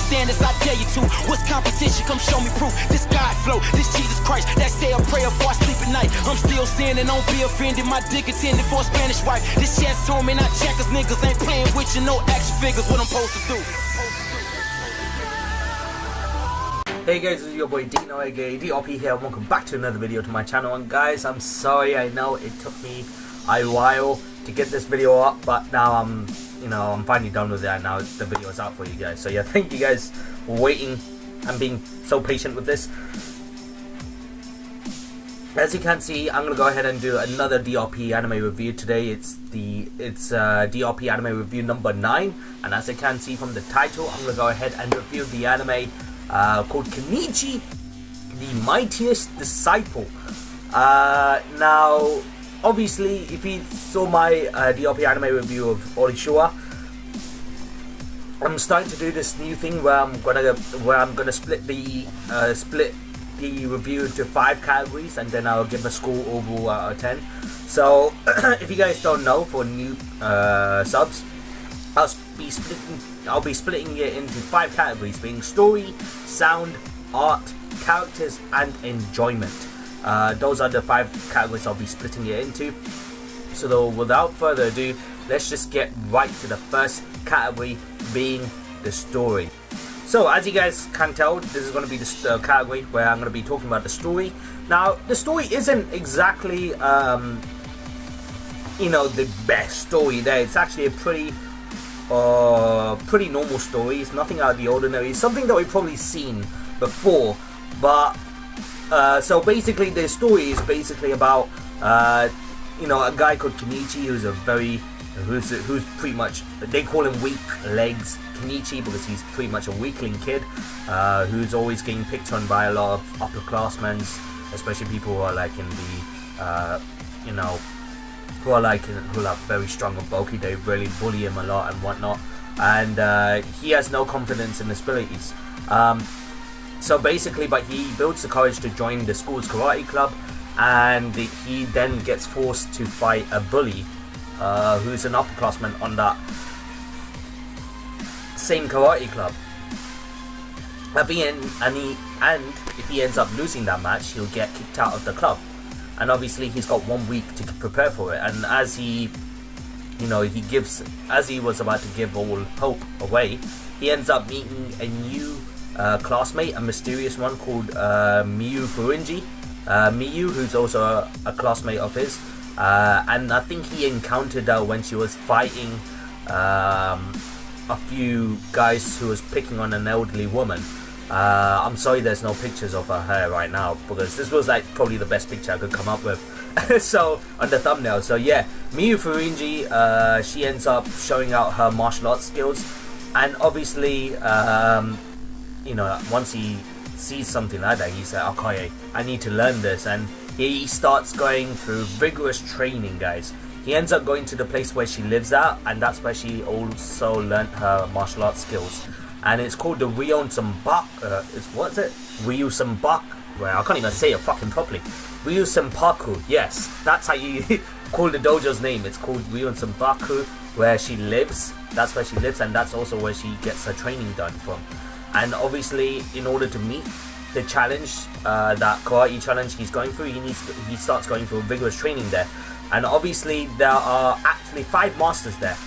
standards, I dare you to. What's competition? Come show me proof. This God flow, this Jesus Christ. That say a prayer before I sleep at night. I'm still sinning, don't be offended. My dick intended for a Spanish wife. This chest home and I checkers, niggas ain't playing with you. No action figures, what I'm supposed to do. Hey guys, this is your boy Dino, aka DRP here, and welcome back to another video to my channel. And guys, I'm sorry, I know it took me a while to get this video up, but now I'm finally done with it, and now the video is out for you guys. So yeah, thank you guys for waiting and being so patient with this. As you can see, I'm gonna go ahead and do another DRP anime review today. It's DRP anime review number 9, and as you can see from the title, I'm gonna go ahead and review the anime called Kenichi, the Mightiest Disciple. Now, obviously, if you saw my DRP anime review of Orishua, I'm starting to do this new thing where I'm gonna split the review into 5 categories, and then I'll give a score overall out of 10. So, if you guys don't know, for new subs, I'll be splitting it into 5 categories, being story, sound, art, characters, and enjoyment. Those are the 5 categories I'll be splitting it into. So though, without further ado, let's just get right to the first category, being the story. So as you guys can tell, this is going to be the category where I'm going to be talking about the story. Now, the story isn't exactly the best story there. It's actually a pretty normal story. It's nothing out of the ordinary. It's something that we've probably seen before, but so basically the story is basically about a guy called Kenichi who's pretty much, they call him weak legs Kenichi because he's pretty much a weakling kid who's always getting picked on by a lot of upperclassmen, especially people who are like in the who are very strong and bulky. They really bully him a lot and whatnot, and he has no confidence in his abilities. So basically, but he builds the courage to join the school's karate club, and he then gets forced to fight a bully who's an upperclassman on that same karate club. At the end, and if he ends up losing that match, he'll get kicked out of the club. And obviously he's got 1 week to prepare for it, and as he was about to give all hope away, he ends up meeting a new classmate, a mysterious one called Miyu Furinji. Miyu, who's also a classmate of his, and I think he encountered her when she was fighting a few guys who was picking on an elderly woman. I'm sorry there's no pictures of her hair right now, because this was like probably the best picture I could come up with so on the thumbnail. So yeah, Miyu Furinji, she ends up showing out her martial arts skills, and obviously once he sees something like that, he's like, okay, I need to learn this, and he starts going through vigorous training, guys. He ends up going to the place where she lives at, and that's where she also learnt her martial arts skills. And it's called the Ryu Senpaku. Well, I can't even say it fucking properly. Ryu Senpaku. Yes, that's how you call the dojo's name. It's called Ryu Senpaku, where she lives. That's where she lives, and that's also where she gets her training done from. And obviously, in order to meet the challenge, that karate challenge he's going through, he starts going through vigorous training there. And obviously, there are actually 5 masters there.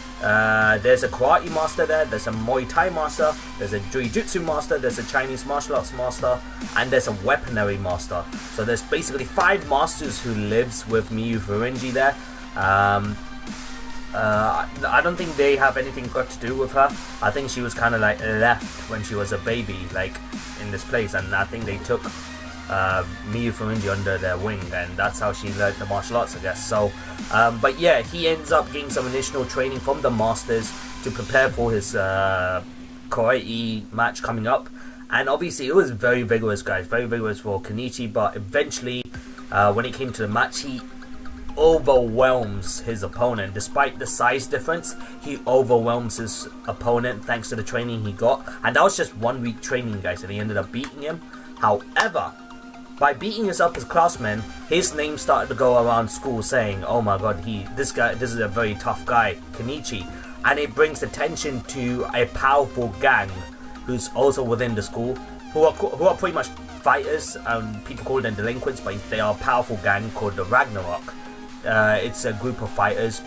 There's a karate master there, there's a Muay Thai master, there's a Jiu-Jitsu master, there's a Chinese martial arts master, and there's a weaponry master. So there's basically 5 masters who lives with Miyu Furinji there. I don't think they have anything got to do with her. I think she was kind of like left when she was a baby, like in this place, and I think they took Miyu Furinji under their wing, and that's how she learned the martial arts, I guess. So, but yeah, he ends up getting some initial training from the masters to prepare for his karate match coming up. And obviously, it was very vigorous, guys, very vigorous for Kenichi. But eventually, when it came to the match, he overwhelms his opponent. Despite the size difference, he overwhelms his opponent thanks to the training he got. And that was just 1 week training, guys, and he ended up beating him. However, by beating his upperclassmen, his name started to go around school saying, oh my god, this is a very tough guy, Kenichi. And it brings attention to a powerful gang who's also within the school, who are pretty much fighters. People call them delinquents, but they are a powerful gang called the Ragnarok. It's a group of fighters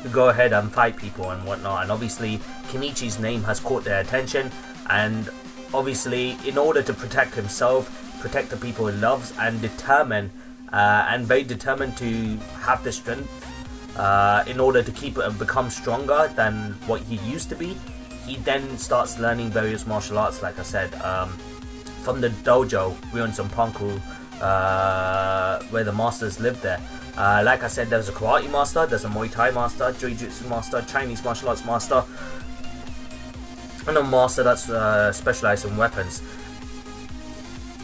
who go ahead and fight people and whatnot. And obviously, Kenichi's name has caught their attention. And obviously, in order to protect himself, protect the people he loves, and very determined to have the strength in order to become stronger than what he used to be, he then starts learning various martial arts, like I said, from the dojo, Ryun Punku, where the masters live there. Like I said, there's a karate master, there's a Muay Thai master, Jiu-Jitsu master, Chinese martial arts master, and a master that's specialized in weapons.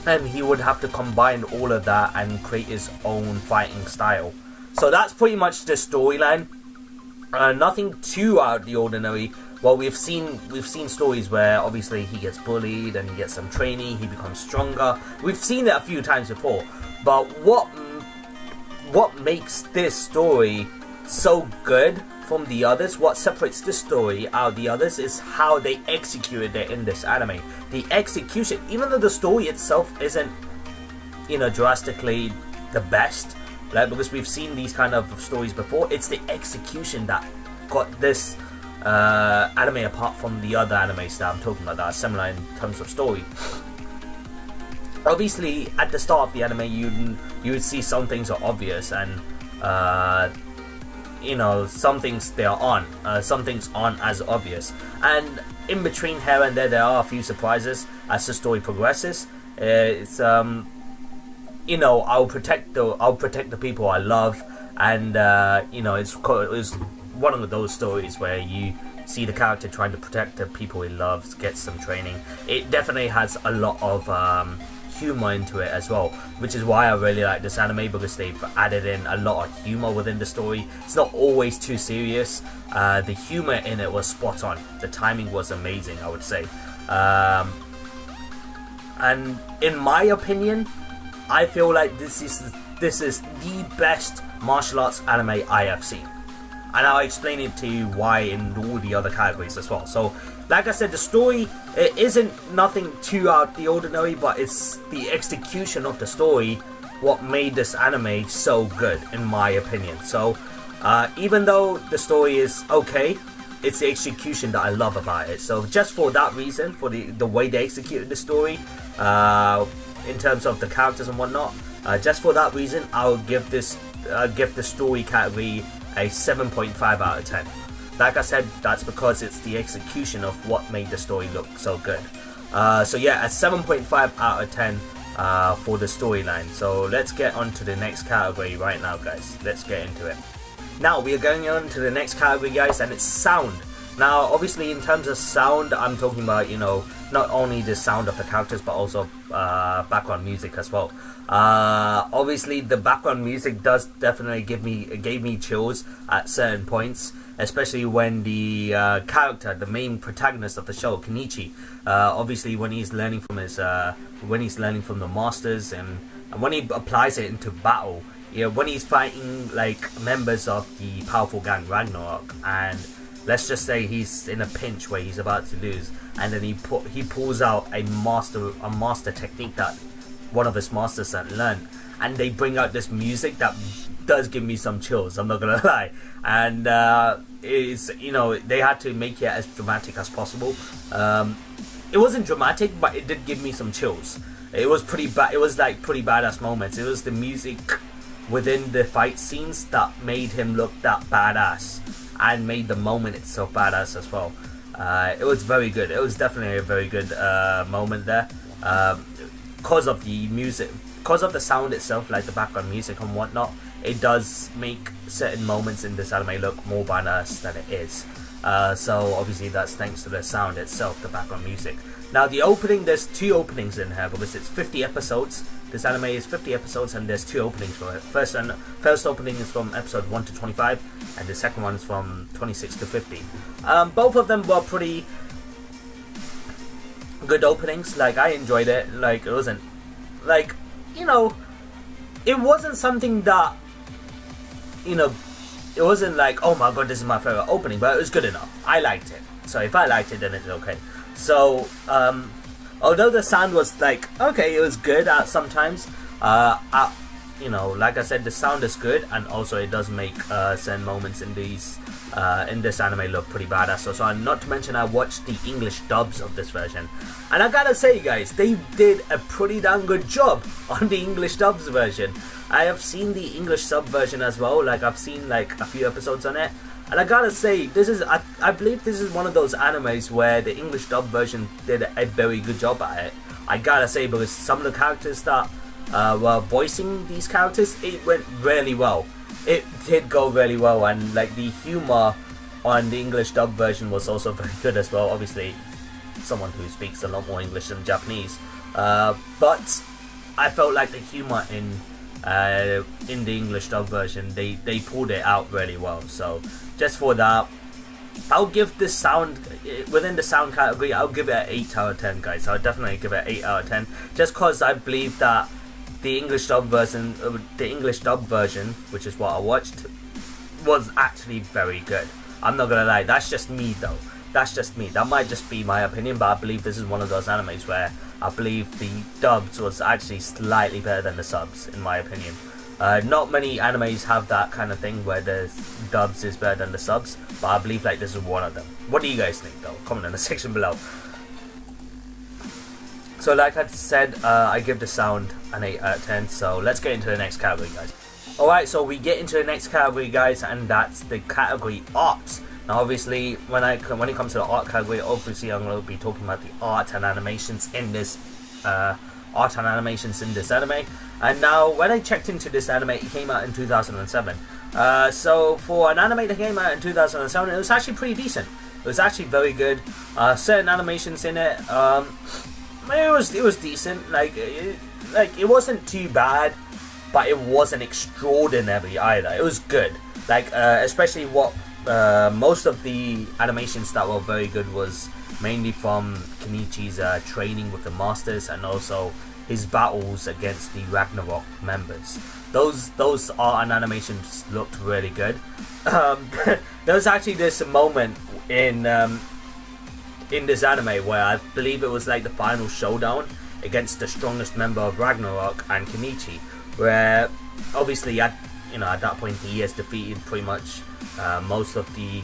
And he would have to combine all of that and create his own fighting style. So that's pretty much the storyline. Nothing too out of the ordinary. Well, we've seen stories where obviously he gets bullied and he gets some training, he becomes stronger. We've seen it a few times before. But what makes this story so good from the others, what separates this story out of the others, is how they executed it in this anime. The execution, even though the story itself isn't, drastically the best, like, because we've seen these kind of stories before, it's the execution that got this anime apart from the other animes that I'm talking about that are similar in terms of story. Obviously, at the start of the anime, you would see some things are obvious, and some things they are on, some things aren't as obvious, and in between here and there are a few surprises as the story progresses. It's I'll protect the people I love, and it's one of those stories where you see the character trying to protect the people he loves, get some training. It definitely has a lot of humor into it as well, which is why I really like this anime, because they've added in a lot of humor within the story. It's not always too serious. The humor in it was spot on. The timing was amazing, I would say. And in my opinion, I feel like this is the best martial arts anime I have seen. And I'll explain it to you why in all the other categories as well. So, like I said, the story, it isn't nothing too out the ordinary, but it's the execution of the story what made this anime so good, in my opinion. So, even though the story is okay, it's the execution that I love about it. So, just for that reason, for the way they executed the story, in terms of the characters and whatnot, just for that reason, I'll give the story category a 7.5 out of 10. Like I said, that's because it's the execution of what made the story look so good. So yeah, a 7.5 out of 10 for the storyline. So let's get on to the next category right now, guys. Let's get into it. Now we are going on to the next category, guys, and it's sound. Now, obviously, in terms of sound, I'm talking about, not only the sound of the characters, but also background music as well. Obviously, the background music does definitely gave me chills at certain points, especially when the character, the main protagonist of the show, Kenichi, obviously when he's learning from the masters, and when he applies it into battle, when he's fighting like members of the powerful gang Ragnarok, and let's just say he's in a pinch where he's about to lose, and then he pulls out a master technique that one of his masters had learned, and they bring out this music that does give me some chills, I'm not gonna lie. And they had to make it as dramatic as possible. It wasn't dramatic, but it did give me some chills. It was pretty bad. It was like pretty badass moments. It was the music within the fight scenes that made him look that badass, and made the moment itself badass as well. It was very good. It was definitely a very good moment there. Because of the music, because of the sound itself, like the background music and whatnot, it does make certain moments in this anime look more badass than it is. So obviously that's thanks to the sound itself, the background music. Now the opening, there's 2 openings in here because it's 50 episodes. This anime is 50 episodes and there's 2 openings for it. First opening is from episode 1 to 25, and the second one is from 26 to 50. Both of them were pretty good openings. Like, I enjoyed it. Like, it wasn't like, it wasn't something that, it wasn't like, oh my god, this is my favorite opening, but it was good enough. I liked it. So if I liked it, then it's okay. So although the sound was like okay, it was good at sometimes. You know, like I said, the sound is good, and also it does make certain moments in these in this anime look pretty badass. So not to mention, I watched the English dubs of this version, and I gotta say, guys, they did a pretty damn good job on the English dubs version. I have seen the English sub version as well. Like I've seen like a few episodes on it, and I gotta say, this is I believe this is one of those animes where the English dub version did a very good job at it. I gotta say, because some of the characters that were voicing these characters, it went really well. It did go really well, and like the humor on the English dub version was also very good as well. Obviously, someone who speaks a lot more English than Japanese, but I felt like the humor in the English dub version, they pulled it out really well. So just for that, I'll give this sound, within the sound category, I'll give it an 8 out of 10, guys. I'll definitely give it an 8 out of 10, just because I believe that the English dub version, which is what I watched, was actually very good. I'm not gonna lie, that's just me though. That's just me. That might just be my opinion, but I believe this is one of those animes where I believe the dubs was actually slightly better than the subs, in my opinion. Not many animes have that kind of thing where the dubs is better than the subs, but I believe like this is one of them. What do you guys think though? Comment in the section below. So like I said, I give the sound an 8 out of 10, so let's get into the next category, guys. Alright, so we get into the next category, guys, and that's the category arts. Now obviously, when it comes to the art category, obviously I'm going to be talking about the art and animations in this anime. And now, when I checked into this anime, it came out in 2007. So for an anime that came out in 2007, it was actually pretty decent. It was actually very good. Certain animations in it, it was decent. Like it wasn't too bad, but it wasn't extraordinary either. It was good. Like especially what most of the animations that were very good was mainly from Kenichi's training with the masters, and also his battles against the Ragnarok members. Those art and animations looked really good. There was actually this moment in this anime where I believe it was like the final showdown against the strongest member of Ragnarok and Kenichi, where obviously at that point he has defeated pretty much most of the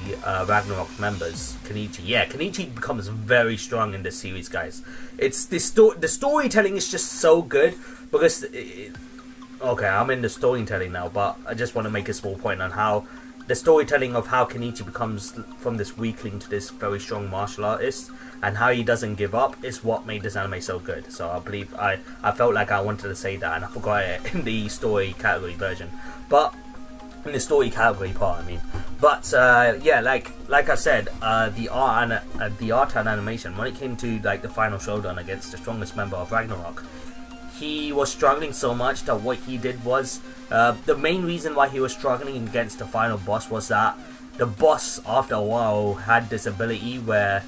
Ragnarok members. Kenichi becomes very strong in this series, guys. It's the storytelling is just so good because okay, I'm in the storytelling now, but I just want to make a small point on how the storytelling of how Kenichi becomes from this weakling to this very strong martial artist, and how he doesn't give up, is what made this anime so good. So I believe I felt like I wanted to say that, and I forgot it in the story category version, but in the story category part, I mean. But yeah, like I said, the art and animation, when it came to like the final showdown against the strongest member of Ragnarok, he was struggling so much that what he did was, the main reason why he was struggling against the final boss was that the boss after a while had this ability where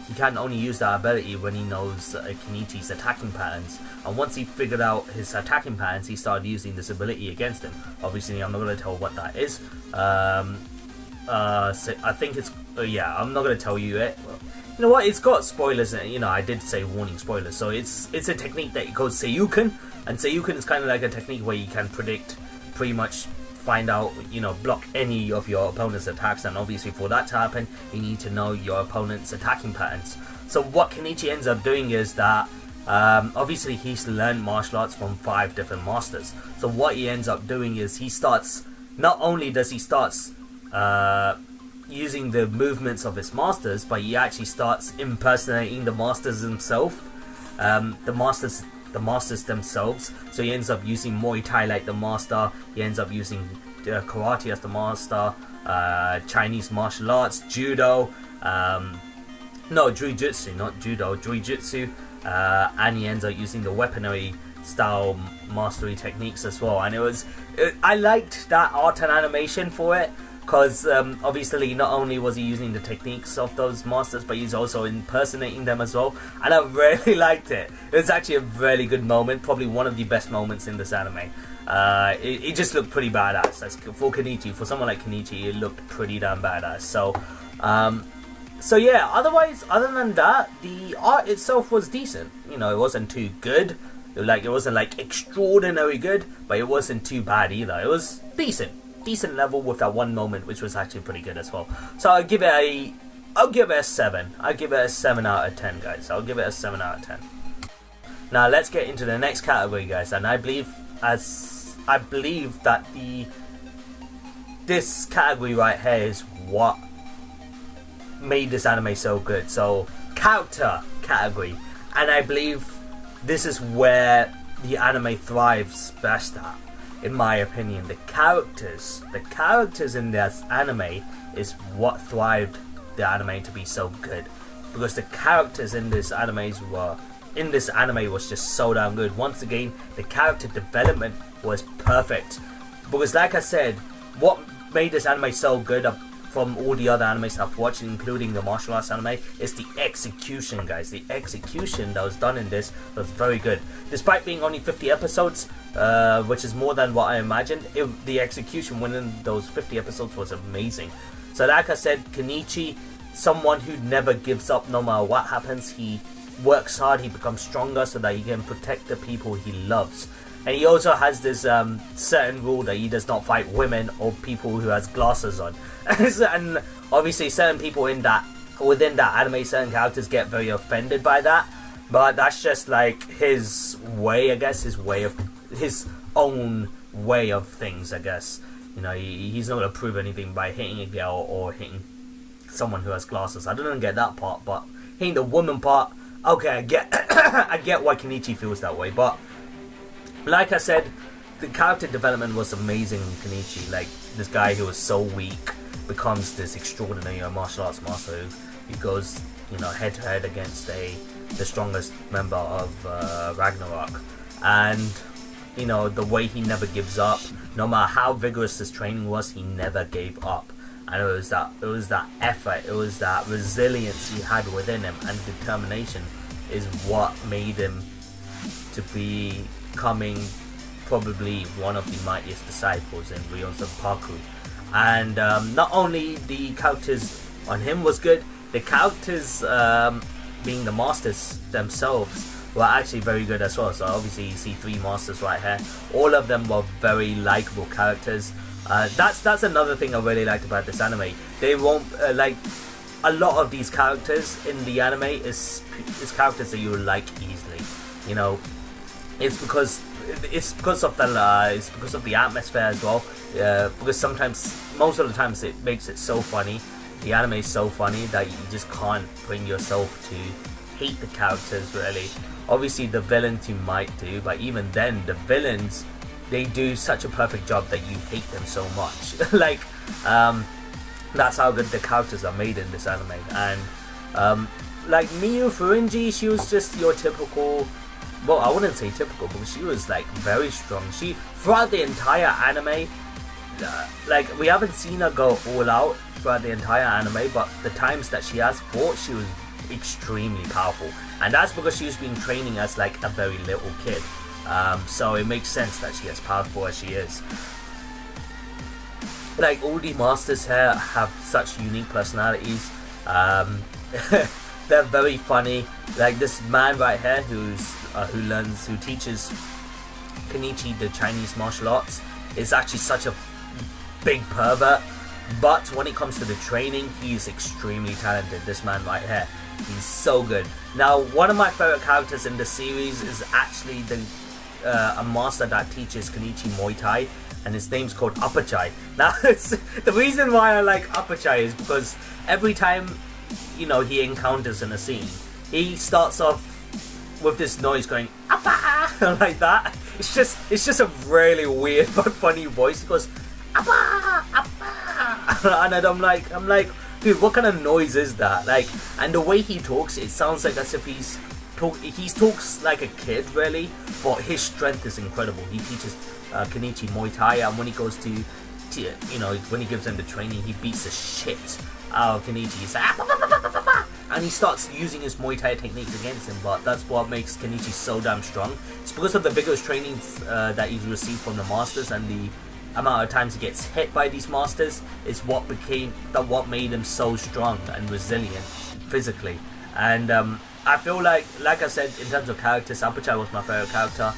he can only use that ability when he knows Kenichi's attacking patterns, and once he figured out his attacking patterns, he started using this ability against him. Obviously I'm not going to tell what that is. So I think it's I'm not going to tell you it. You know what, it's got spoilers in it. I did say warning spoilers. So it's a technique that goes Seiyuken, and Seiyuken is kind of like a technique where you can predict, pretty much find out, block any of your opponent's attacks, and obviously for that to happen, you need to know your opponent's attacking patterns. So what Kenichi ends up doing is that, obviously he's learned martial arts from 5 different masters. So what he ends up doing is not only does he starts using the movements of his masters, but he actually starts impersonating the masters himself, the masters themselves. So he ends up using Muay Thai like the master, he ends up using karate as the master, Chinese martial arts, judo, jujutsu, not judo, jujutsu, and he ends up using the weaponry style mastery techniques as well. And I liked that art and animation for it, because obviously not only was he using the techniques of those masters, but he's also impersonating them as well, and I really liked it. It was actually a really good moment, probably one of the best moments in this anime. It just looked pretty badass. For Kenichi, for someone like Kenichi, it looked pretty damn badass. So So yeah, other than that, the art itself was decent. You know, it wasn't too good. It wasn't like extraordinary good, but it wasn't too bad either. It was decent level with that one moment, which was actually pretty good as well. So I'll give it a 7. I'll give it a 7 out of 10, guys. I'll give it a 7 out of 10. Now let's get into the next category, guys, and I believe that this category right here is what made this anime so good. So character category, and I believe this is where the anime thrives best at, in my opinion. The characters in this anime is what thrived the anime to be so good, because the characters in this anime was just so damn good. Once again, the character development was perfect, because like I said, what made this anime so good from all the other animes I've watched, including the martial arts anime, is the execution, guys. The execution that was done in this was very good. Despite being only 50 episodes, which is more than what I imagined, the execution within those 50 episodes was amazing. So like I said, Kenichi, someone who never gives up no matter what happens. He works hard, he becomes stronger so that he can protect the people he loves. And he also has this certain rule that he does not fight women or people who has glasses on. And obviously certain people within that anime, certain characters get very offended by that. But that's just like his way, I guess, his own way of things, I guess. You know, he's not going to prove anything by hitting a girl or hitting someone who has glasses. I don't get that part, but hitting the woman part, okay, I get I get why Kenichi feels that way. But like I said, the character development was amazing in Kenichi. Like, this guy who was so weak becomes this extraordinary martial arts master who goes, you know, head to head against the strongest member of Ragnarok. And, you know, the way he never gives up, no matter how vigorous his training was, he never gave up. And it was that effort, it was that resilience he had within him, and determination is what made him to be becoming probably one of the mightiest disciples in Ryon Senpaku. And not only the characters on him was good, the characters being the masters themselves were actually very good as well. So obviously you see 3 masters right here. All of them were very likable characters. That's another thing I really liked about this anime. They won't like a lot of these characters in the anime is characters that you will like easily. You know, it's because of the atmosphere as well. Because most of the times it makes it so funny. The anime is so funny that you just can't bring yourself to hate the characters really. Obviously the villains you might do, but even then the villains, they do such a perfect job that you hate them so much. Like, that's how good the characters are made in this anime. And like Miyu Furinji, she was just your typical, well, I wouldn't say typical, but she was like very strong. She, throughout the entire anime, like, we haven't seen her go all out throughout the entire anime, but the times that she has fought, she was extremely powerful. And that's because she's been training as like a very little kid. So it makes sense that she is powerful as she is. Like, all the masters here have such unique personalities. They're very funny. Like this man right here who teaches Kenichi the Chinese martial arts is actually such a big pervert. But when it comes to the training, he's extremely talented. This man right here, he's so good. Now, one of my favorite characters in the series is actually a master that teaches Kenichi Muay Thai, and his name's called Upperchai. Now, the reason why I like Upperchai is because every time, you know, he encounters in a scene, he starts off with this noise going Appa! Like that. It's just a really weird but funny voice. He goes Appa! Appa! And I'm like, dude, what kind of noise is that? Like, and the way he talks, it sounds like as if he talks like a kid, really, but his strength is incredible. He teaches Kenichi Muay Thai, and when he goes to, you know, when he gives him the training, he beats the shit out of Kenichi. He's like, and he starts using his Muay Thai techniques against him, but that's what makes Kenichi so damn strong. It's because of the vigorous trainings that he's received from the masters and the amount of times he gets hit by these masters is what made him so strong and resilient physically. And I feel like I said, in terms of characters, Apachai was my favorite character.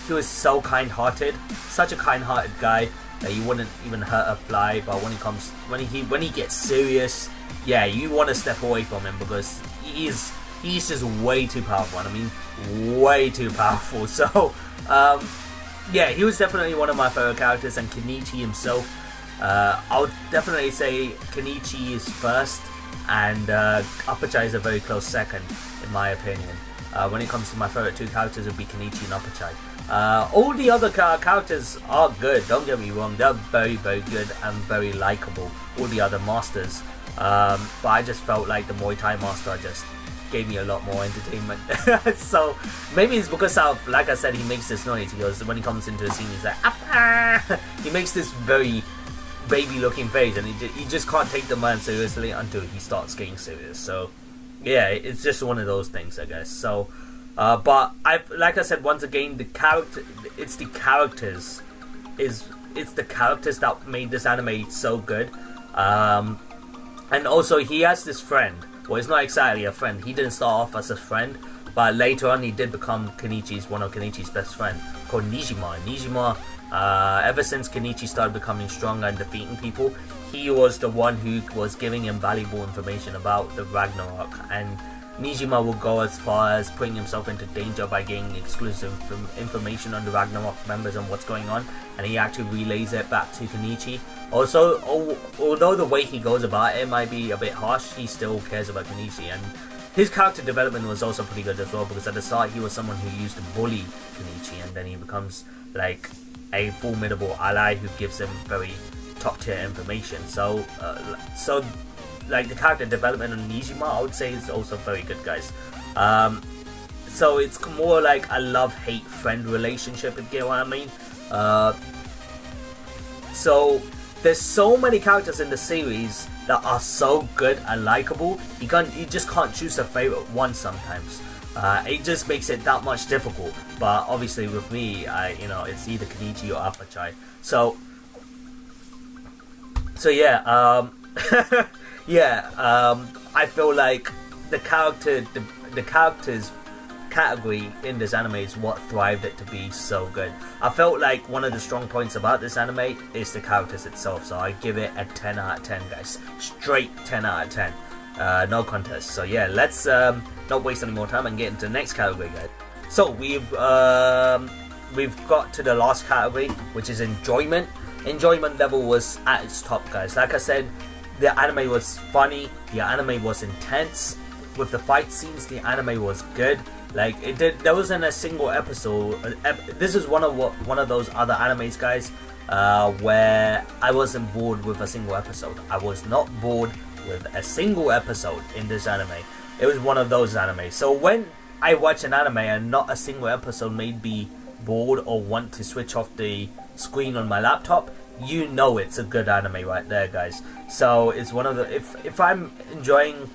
He was so kind-hearted, such a kind-hearted guy that you wouldn't even hurt a fly. But when he gets serious, yeah, you want to step away from him because he's just way too powerful. I mean, way too powerful. So yeah, he was definitely one of my favorite characters. And Kenichi himself, I would definitely say Kenichi is first, and Apachai is a very close second, in my opinion. When it comes to my favorite two characters, it would be Kenichi and Apachai. All the other characters are good, don't get me wrong, they're very, very good and very likable, all the other masters. But I just felt like the Muay Thai master just gave me a lot more entertainment. So maybe it's because of, like I said, he makes this noise. He goes, when he comes into the scene, he's like, "Appa!" He makes this very baby looking face, and you just can't take the man seriously until he starts getting serious. So yeah, it's just one of those things, I guess. So but like I said, once again, it's the characters that made this anime so good. And also, he has this friend. Well, it's not exactly a friend. He didn't start off as a friend, but later on he did become one of Kenichi's best friend, called Nijima. Nijima, ever since Kenichi started becoming stronger and defeating people, he was the one who was giving him valuable information about the Ragnarok. And Nijima will go as far as putting himself into danger by getting exclusive information on the Ragnarok members and what's going on, and he actually relays it back to Kenichi. Also, although the way he goes about it might be a bit harsh, he still cares about Kenichi, and his character development was also pretty good as well, because at the start he was someone who used to bully Kenichi, and then he becomes like a formidable ally who gives him very top tier information. So like the character development on Nijima, I would say, is also very good, guys. So it's more like a love-hate friend relationship, if you get what I mean. So there's so many characters in the series that are so good and likable. You just can't choose a favorite one sometimes. It just makes it that much difficult. But obviously with me, it's either Kenichi or Apachai. So yeah, I feel like the characters category in this anime is what thrived it to be so good. I felt like one of the strong points about this anime is the characters itself, so I give it a 10 out of 10, guys. Straight 10 out of 10. No contest. So yeah, let's not waste any more time and get into the next category, guys. So we've got to the last category, which is enjoyment. Enjoyment level was at its top, guys. Like I said, the anime was funny, the anime was intense. With the fight scenes, the anime was good. Like there wasn't a single episode. This is one of those other animes, guys, where I wasn't bored with a single episode. I was not bored with a single episode in this anime. It was one of those animes. So when I watch an anime and not a single episode made me bored or want to switch off the screen on my laptop, you know it's a good anime right there, guys. So it's one of the, if I'm enjoying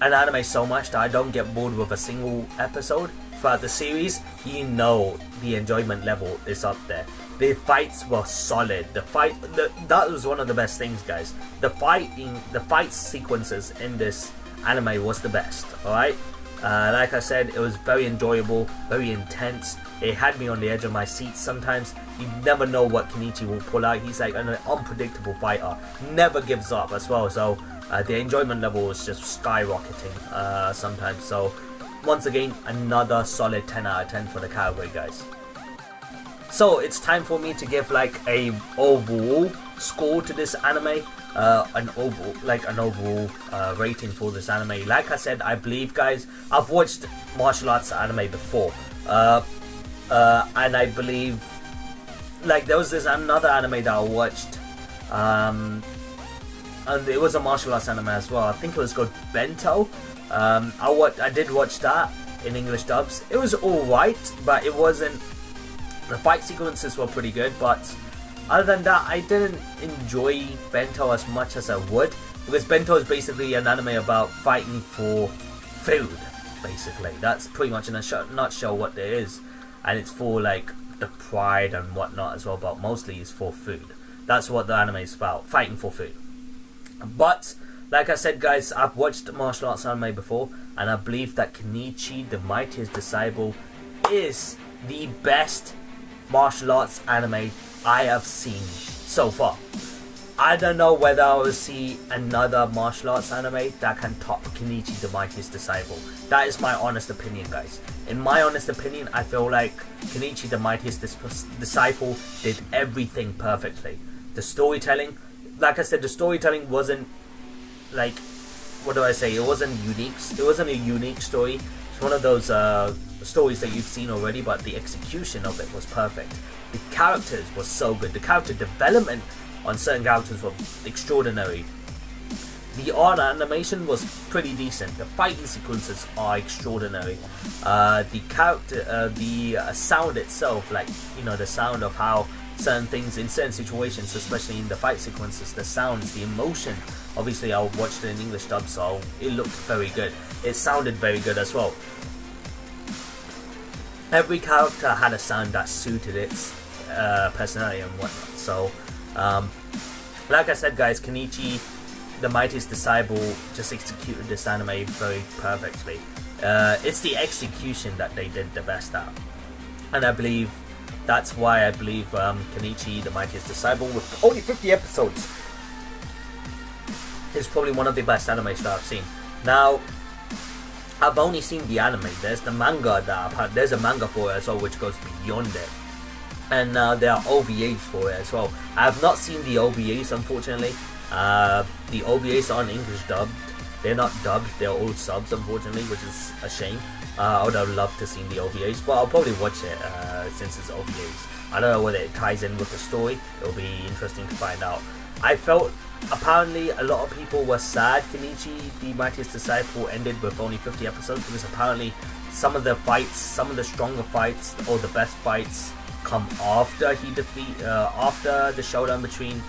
an anime so much that I don't get bored with a single episode throughout the series, you know the enjoyment level is up there. The fights were solid. That was one of the best things, guys. The fight sequences in this anime was the best. Alright, like I said, it was very enjoyable, very intense. It had me on the edge of my seat. Sometimes you never know what Kenichi will pull out. He's like an unpredictable fighter, never gives up as well. So the enjoyment level was just skyrocketing sometimes. So once again, another solid 10 out of 10 for the category, guys. So it's time for me to give like a overall score to this anime, an overall rating for this anime. Like I said, I believe, guys, I've watched martial arts anime before, and I believe, like, there was this another anime that I watched, and it was a martial arts anime as well. I think it was called Bento. I did watch that in English dubs. It was alright, but it wasn't. The fight sequences were pretty good, but other than that, I didn't enjoy Bento as much as I would, because Bento is basically an anime about fighting for food. Basically, that's pretty much in a nutshell what it is, and it's for like the pride and whatnot as well, but mostly it's for food. That's what the anime is about, fighting for food. But like I said, guys, I've watched martial arts anime before, and I believe that Kenichi, the Mightiest Disciple, is the best martial arts anime I have seen so far. I don't know whether I will see another martial arts anime that can top Kenichi, the Mightiest Disciple. That is my honest opinion, guys. In my honest opinion, I feel like Kenichi, the Mightiest Disciple, did everything perfectly. The storytelling, like I said, the storytelling wasn't like, what do I say? It wasn't unique. It wasn't a unique story. It's one of those stories that you've seen already, but the execution of it was perfect. The characters were so good. The character development on certain characters were extraordinary. The art animation was pretty decent. The fighting sequences are extraordinary. The character, the sound itself, like, you know, the sound of how certain things in certain situations, especially in the fight sequences, the sounds, the emotion. Obviously, I watched it in English dub, so it looked very good. It sounded very good as well. Every character had a sound that suited its personality and whatnot. So, like I said, guys, Kenichi, the Mightiest Disciple, just executed this anime very perfectly. It's the execution that they did the best at, and I believe that's why I believe Kenichi, the Mightiest Disciple, with only 50 episodes, is probably one of the best animes that I've seen. Now, I've only seen the anime. There's the manga there's a manga for it as well, which goes beyond it, and there are OVAs for it as well. I have not seen the OVAs, unfortunately. The OVAs aren't English dubbed. They're not dubbed. They're all subs, unfortunately, which is a shame. I would have loved to see the OVAs, but I'll probably watch it since it's OVAs. I don't know whether it ties in with the story. It'll be interesting to find out. I felt apparently a lot of people were sad Kenichi, the Mightiest Disciple, ended with only 50 episodes, because apparently some of the fights, some of the stronger fights, or the best fights, come after after the showdown between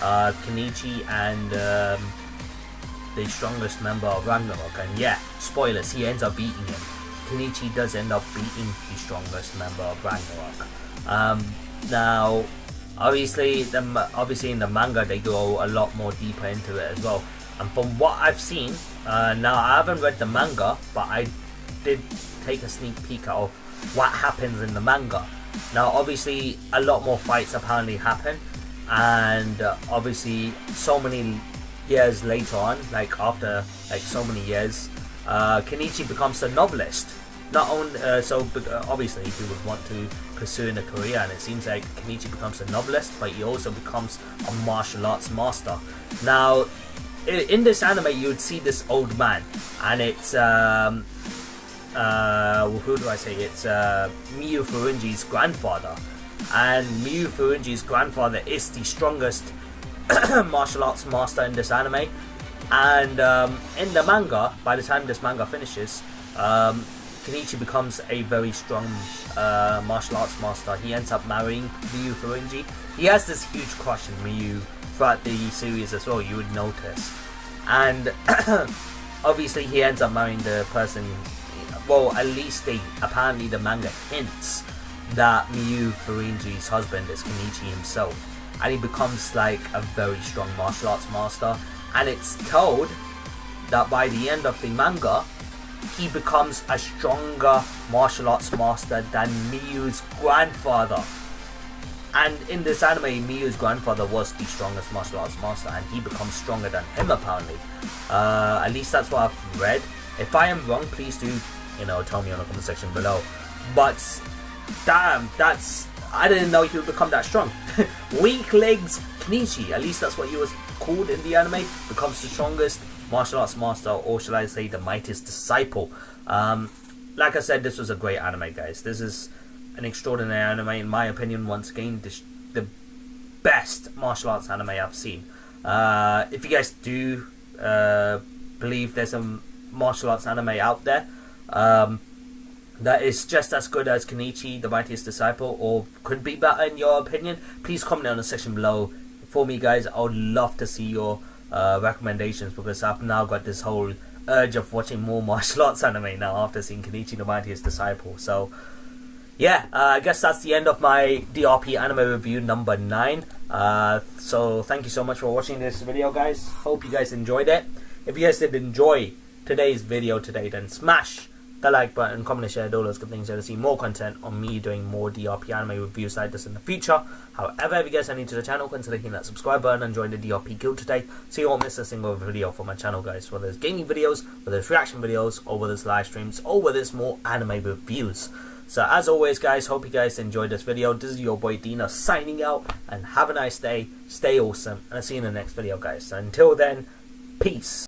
Kenichi and the strongest member of Ragnarok. And yeah, spoilers, he ends up beating him. Kenichi does end up beating the strongest member of Ragnarok. Now, obviously in the manga they go a lot more deeper into it as well. And from what I've seen, now I haven't read the manga, but I did take a sneak peek of what happens in the manga. Now, obviously, a lot more fights apparently happen, and obviously, so many years later on, like after like so many years, Kenichi becomes a novelist. Not only obviously he would want to pursue in a career, and it seems like Kenichi becomes a novelist, but he also becomes a martial arts master. Now, in this anime, you would see this old man, and it's who do I say? It's Miyu Furunji's grandfather, and Miyu Furunji's grandfather is the strongest martial arts master in this anime. And in the manga, by the time this manga finishes, Kenichi becomes a very strong martial arts master. He ends up marrying Miyu Furunji. He has this huge crush on Miyu throughout the series as well, you would notice. And obviously he ends up marrying the person. Well, at least apparently the manga hints that Miyu Furunji's husband is Kenichi himself, and he becomes like a very strong martial arts master. And it's told that by the end of the manga, he becomes a stronger martial arts master than Miyu's grandfather. And in this anime, Miyu's grandfather was the strongest martial arts master, and he becomes stronger than him apparently. At least that's what I've read. If I am wrong, please do, tell me on the comment section below. But damn, I didn't know he would become that strong. Weak legs Kenichi, at least that's what he was called in the anime, becomes the strongest martial arts master, or should I say the Mightiest Disciple. Like I said, this was a great anime, guys. This is an extraordinary anime, in my opinion. Once again, the best martial arts anime I've seen. If you guys do believe there's a martial arts anime out there that is just as good as Kenichi, the Mightiest Disciple, or could be better in your opinion, please comment down in the section below for me, guys. I would love to see your recommendations, because I've now got this whole urge of watching more martial arts anime now after seeing Kenichi, the Mightiest Disciple. So yeah, I guess that's the end of my DRP anime review number 9. So thank you so much for watching this video, guys. Hope you guys enjoyed it. If you guys did enjoy today's video today, then smash the like button, comment and share, do all those good things to see more content on me doing more DRP anime reviews like this in the future. However, if you guys are new to the channel, consider hitting that subscribe button and join the DRP guild today so you won't miss a single video from my channel, guys. Whether it's gaming videos, whether it's reaction videos, or whether it's live streams, or whether it's more anime reviews. So as always, guys, hope you guys enjoyed this video. This is your boy Dino signing out, and have a nice day, stay awesome, and I'll see you in the next video, guys. So until then, peace.